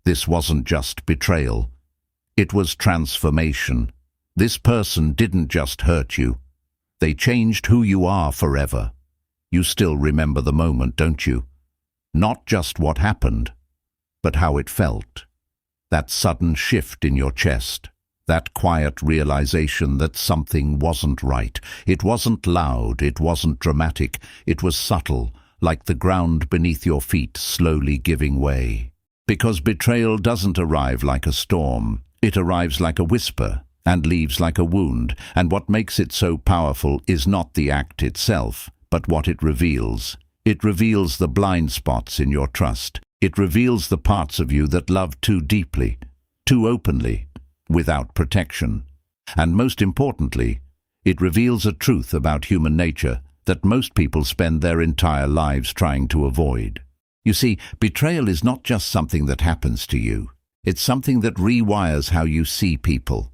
This wasn't just betrayal. It was transformation. This person didn't just hurt you. They changed who you are forever. You still remember the moment, don't you? Not just what happened, but how it felt. That sudden shift in your chest. That quiet realization that something wasn't right. It wasn't loud, it wasn't dramatic, it was subtle, like the ground beneath your feet slowly giving way. Because betrayal doesn't arrive like a storm, it arrives like a whisper and leaves like a wound, and what makes it so powerful is not the act itself, but what it reveals. It reveals the blind spots in your trust. It reveals the parts of you that love too deeply, too openly, without protection. And most importantly, it reveals a truth about human nature that most people spend their entire lives trying to avoid. You see, betrayal is not just something that happens to you. It's something that rewires how you see people,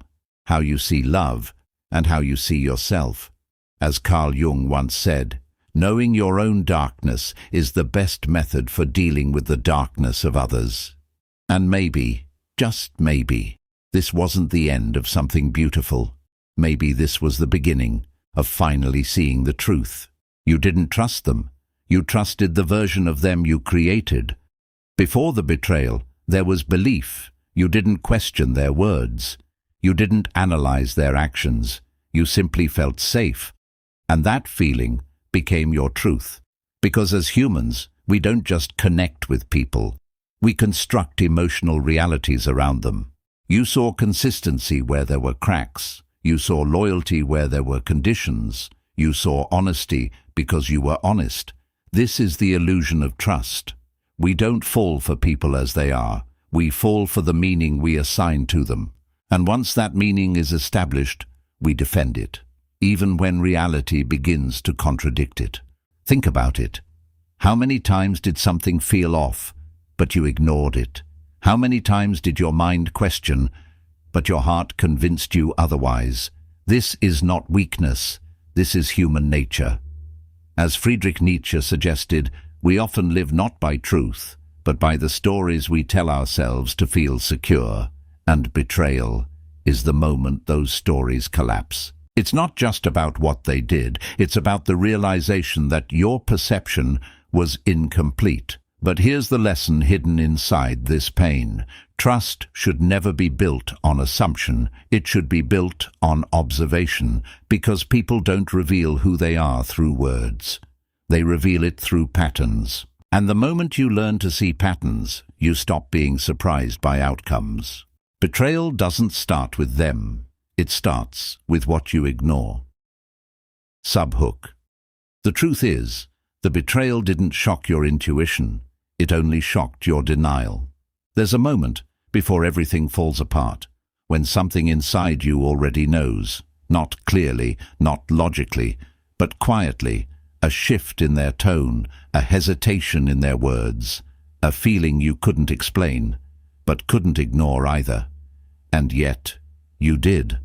how you see love, and how you see yourself. As Carl Jung once said, knowing your own darkness is the best method for dealing with the darkness of others. And maybe, just maybe, this wasn't the end of something beautiful. Maybe this was the beginning of finally seeing the truth. You didn't trust them. You trusted the version of them you created. Before the betrayal, there was belief. You didn't question their words. You didn't analyze their actions. You simply felt safe. And that feeling became your truth. Because as humans, we don't just connect with people. We construct emotional realities around them. You saw consistency where there were cracks. You saw loyalty where there were conditions. You saw honesty because you were honest. This is the illusion of trust. We don't fall for people as they are. We fall for the meaning we assign to them. And once that meaning is established, we defend it, even when reality begins to contradict it. Think about it. How many times did something feel off, but you ignored it? How many times did your mind question, but your heart convinced you otherwise? This is not weakness. This is human nature. As Friedrich Nietzsche suggested, we often live not by truth, but by the stories we tell ourselves to feel secure. And betrayal is the moment those stories collapse. It's not just about what they did. It's about the realization that your perception was incomplete. But here's the lesson hidden inside this pain. Trust should never be built on assumption. It should be built on observation, because people don't reveal who they are through words. They reveal it through patterns. And the moment you learn to see patterns, you stop being surprised by outcomes. Betrayal doesn't start with them. It starts with what you ignore. Subhook. The truth is, the betrayal didn't shock your intuition. It only shocked your denial. There's a moment before everything falls apart, when something inside you already knows, not clearly, not logically, but quietly, a shift in their tone, a hesitation in their words, a feeling you couldn't explain, but couldn't ignore either. And yet, you did.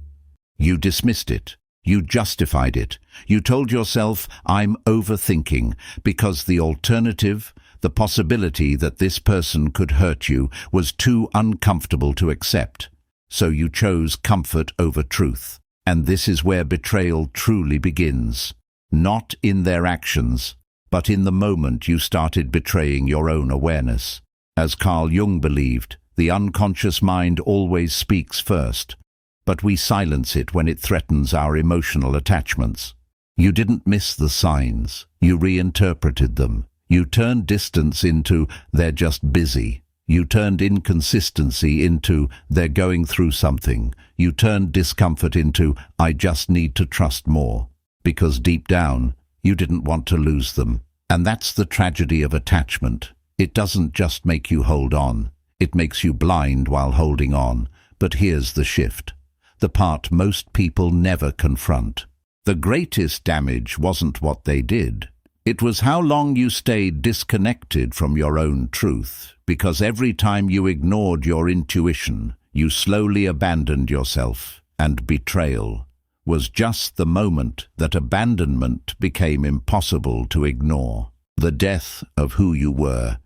You dismissed it. You justified it. You told yourself, I'm overthinking, because the alternative, the possibility that this person could hurt you, was too uncomfortable to accept. So you chose comfort over truth. And this is where betrayal truly begins. Not in their actions, but in the moment you started betraying your own awareness. As Carl Jung believed, the unconscious mind always speaks first, but we silence it when it threatens our emotional attachments. You didn't miss the signs. You reinterpreted them. You turned distance into, they're just busy. You turned inconsistency into, they're going through something. You turned discomfort into, I just need to trust more. Because deep down, you didn't want to lose them. And that's the tragedy of attachment. It doesn't just make you hold on. It makes you blind while holding on. But here's the shift. The part most people never confront. The greatest damage wasn't what they did. It was how long you stayed disconnected from your own truth, because every time you ignored your intuition, you slowly abandoned yourself, and betrayal was just the moment that abandonment became impossible to ignore. The death of who you were,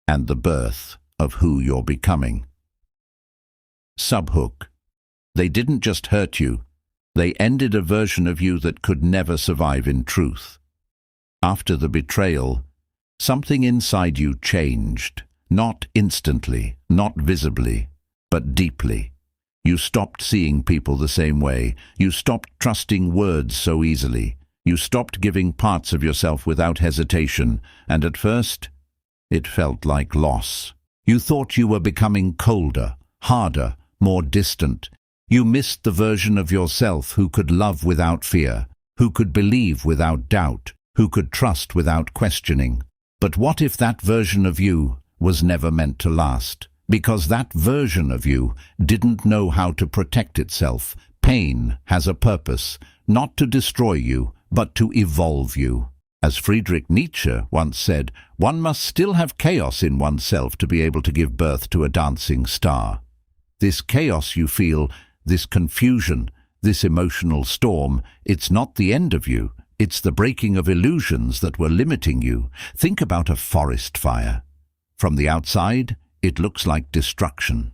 and the birth of who you're becoming. Subhook. They didn't just hurt you, they ended a version of you that could never survive in truth. After the betrayal, something inside you changed, not instantly, not visibly, but deeply. You stopped seeing people the same way. You stopped trusting words so easily. You stopped giving parts of yourself without hesitation, and at first, it felt like loss. You thought you were becoming colder, harder, more distant. You missed the version of yourself who could love without fear, who could believe without doubt, who could trust without questioning. But what if that version of you was never meant to last? Because that version of you didn't know how to protect itself. Pain has a purpose, not to destroy you, but to evolve you. As Friedrich Nietzsche once said, one must still have chaos in oneself to be able to give birth to a dancing star. This chaos you feel, this confusion, this emotional storm, it's not the end of you. It's the breaking of illusions that were limiting you. Think about a forest fire. From the outside, it looks like destruction.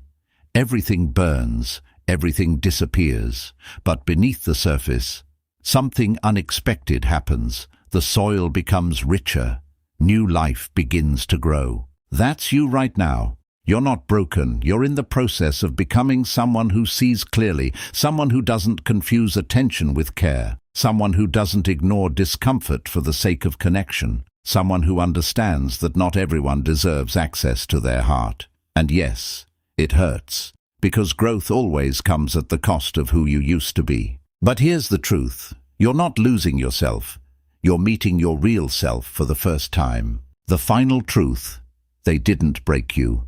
Everything burns, everything disappears. But beneath the surface, something unexpected happens. The soil becomes richer. New life begins to grow. That's you right now. You're not broken. You're in the process of becoming someone who sees clearly, someone who doesn't confuse attention with care, someone who doesn't ignore discomfort for the sake of connection, someone who understands that not everyone deserves access to their heart. And yes, it hurts, because growth always comes at the cost of who you used to be. But here's the truth. You're not losing yourself. You're meeting your real self for the first time. The final truth: they didn't break you.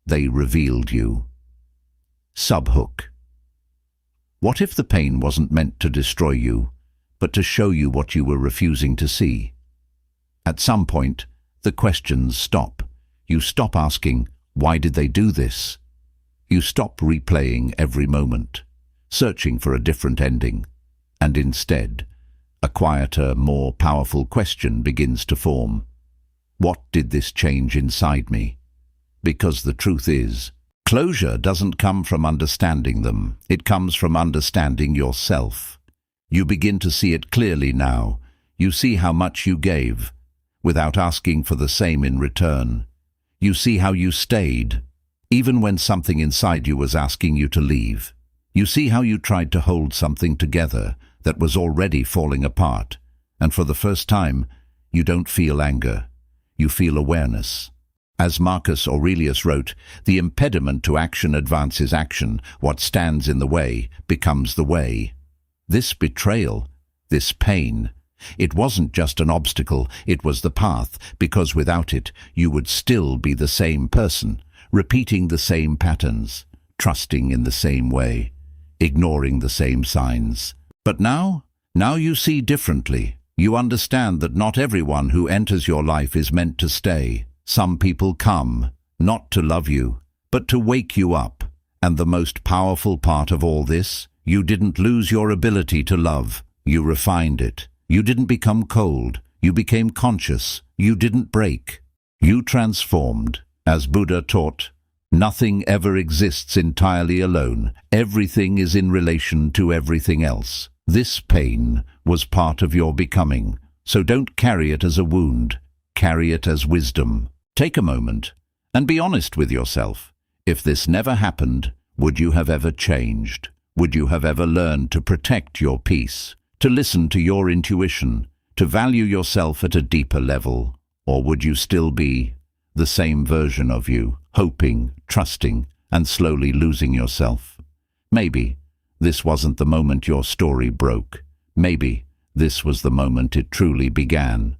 They revealed you. Subhook. What if the pain wasn't meant to destroy you, but to show you what you were refusing to see? At some point, the questions stop. You stop asking, why did they do this? You stop replaying every moment, searching for a different ending, and instead, a quieter, more powerful question begins to form. What did this change inside me? Because the truth is, closure doesn't come from understanding them. It comes from understanding yourself. You begin to see it clearly now. You see how much you gave, without asking for the same in return. You see how you stayed, even when something inside you was asking you to leave. You see how you tried to hold something together that was already falling apart. And for the first time, you don't feel anger. You feel awareness. As Marcus Aurelius wrote, the impediment to action advances action. What stands in the way becomes the way. This betrayal, this pain, it wasn't just an obstacle, it was the path, because without it, you would still be the same person, repeating the same patterns, trusting in the same way, ignoring the same signs. But now you see differently. You understand that not everyone who enters your life is meant to stay. Some people come, not to love you, but to wake you up. And the most powerful part of all this, you didn't lose your ability to love. You refined it. You didn't become cold. You became conscious. You didn't break. You transformed. As Buddha taught, nothing ever exists entirely alone. Everything is in relation to everything else. This pain was part of your becoming, so don't carry it as a wound. Carry it as wisdom. Take a moment and be honest with yourself. If this never happened, would you have ever changed? Would you have ever learned to protect your peace, to listen to your intuition, to value yourself at a deeper level? Or would you still be the same version of you, hoping, trusting, and slowly losing yourself? Maybe this wasn't the moment your story broke. Maybe this was the moment it truly began.